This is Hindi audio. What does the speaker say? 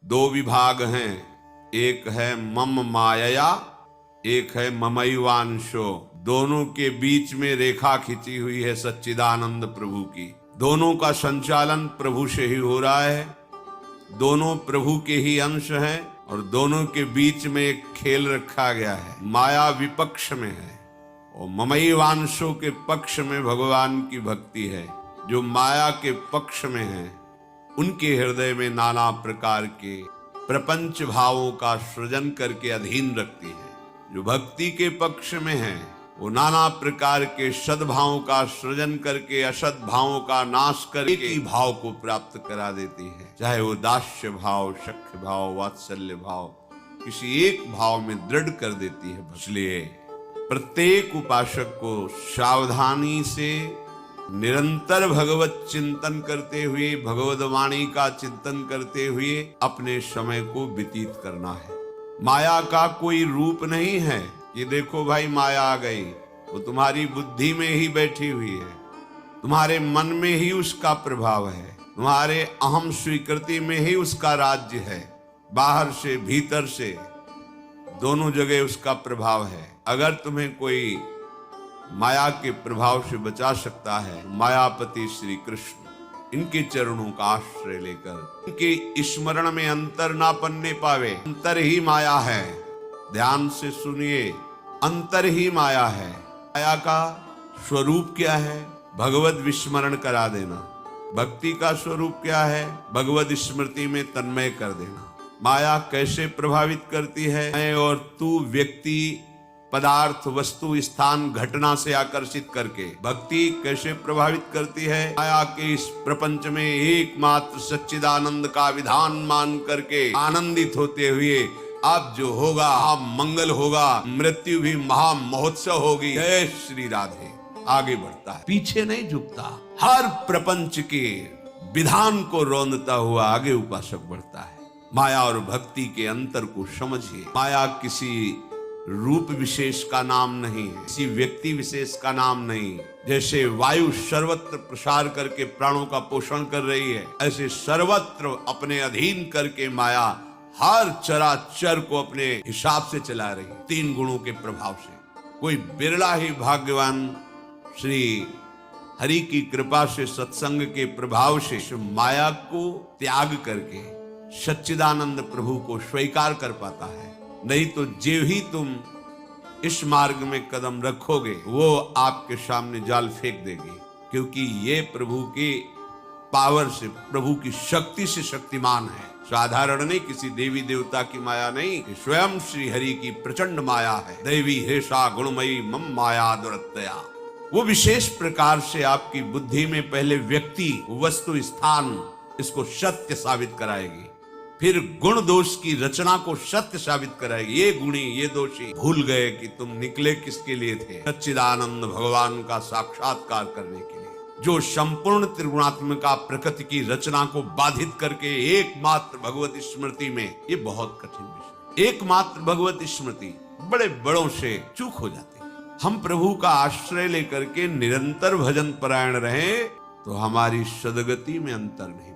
दो विभाग हैं, एक है मम माया, एक है ममैवांशो। दोनों के बीच में रेखा खींची हुई है सच्चिदानंद प्रभु की। दोनों का संचालन प्रभु से ही हो रहा है, दोनों प्रभु के ही अंश हैं और दोनों के बीच में एक खेल रखा गया है। माया विपक्ष में है और ममैवांशों के पक्ष में भगवान की भक्ति है। जो माया के पक्ष में है उनके हृदय में नाना प्रकार के प्रपंच भावों का सृजन करके अधीन रखती है। जो भक्ति के पक्ष में है वो नाना प्रकार के सद्भावों का सृजन करके असद भावों का नाश करके एक ही भाव को प्राप्त करा देती है। चाहे वो दास्य भाव, सख्य भाव, वात्सल्य भाव, किसी एक भाव में दृढ़ कर देती है। इसलिए प्रत्येक उपासक को सावधानी से निरंतर भगवत चिंतन करते हुए, भगवद वाणी का चिंतन करते हुए अपने समय को व्यतीत करना है। माया का कोई रूप नहीं है कि देखो भाई माया आ गई, वो तुम्हारी बुद्धि में ही बैठी हुई है, तुम्हारे मन में ही उसका प्रभाव है, तुम्हारे अहम स्वीकृति में ही उसका राज्य है। बाहर से भीतर से दोनों जगह उसका प्रभाव है। अगर तुम्हें कोई माया के प्रभाव से बचा सकता है, मायापति श्री कृष्ण, इनके चरणों का आश्रय लेकर इनके स्मरण में अंतर ना पन्ने पावे। अंतर ही माया है, ध्यान से सुनिए, अंतर ही माया है। माया का स्वरूप क्या है? भगवत विस्मरण करा देना। भक्ति का स्वरूप क्या है? भगवत स्मृति में तन्मय कर देना। माया कैसे प्रभावित करती है? मैं और तू व्यक्ति, पदार्थ, वस्तु, स्थान, घटना से आकर्षित करके। भक्ति कैसे प्रभावित करती है? माया के इस प्रपंच में एकमात्र सच्चिदानंद का विधान मान करके आनंदित होते हुए अब जो होगा अब मंगल होगा, मृत्यु भी महा महोत्सव होगी। जय श्री राधे। आगे बढ़ता है, पीछे नहीं झुकता। हर प्रपंच के विधान को रोंदता हुआ आगे उपासक बढ़ता है। माया और भक्ति के अंतर को समझिए। माया किसी रूप विशेष का नाम नहीं है, किसी व्यक्ति विशेष का नाम नहीं। जैसे वायु सर्वत्र प्रसार करके प्राणों का पोषण कर रही है, ऐसे सर्वत्र अपने अधीन करके माया हर चराचर को अपने हिसाब से चला रही है, तीन गुणों के प्रभाव से। कोई बिरला ही भाग्यवान श्री हरि की कृपा से, सत्संग के प्रभाव से माया को त्याग करके सच्चिदानंद प्रभु को स्वीकार कर पाता है। नहीं तो जो ही तुम इस मार्ग में कदम रखोगे वो आपके सामने जाल फेंक देगी, क्योंकि ये प्रभु की पावर से, प्रभु की शक्ति से शक्तिमान है। साधारण नहीं, किसी देवी देवता की माया नहीं, स्वयं श्री हरि की प्रचंड माया है। देवी हेषा गुणमयी मम माया दुरत्तया। वो विशेष प्रकार से आपकी बुद्धि में पहले व्यक्ति, वस्तु, स्थान, इसको सत्य साबित कराएगी, फिर गुण दोष की रचना को सत्य साबित कराएगी। ये गुणी, ये दोषी भूल गए कि तुम निकले किसके लिए थे? सच्चिदानंद भगवान का साक्षात्कार करने के लिए, जो संपूर्ण त्रिगुणात्मिका प्रकृति की रचना को बाधित करके एकमात्र भगवत स्मृति में, ये बहुत कठिन विषय, एकमात्र भगवत स्मृति बड़े बड़ों से चूक हो जाती है। हम प्रभु का आश्रय लेकर के निरंतर भजन परायण रहे तो हमारी सदगति में अंतर नहीं।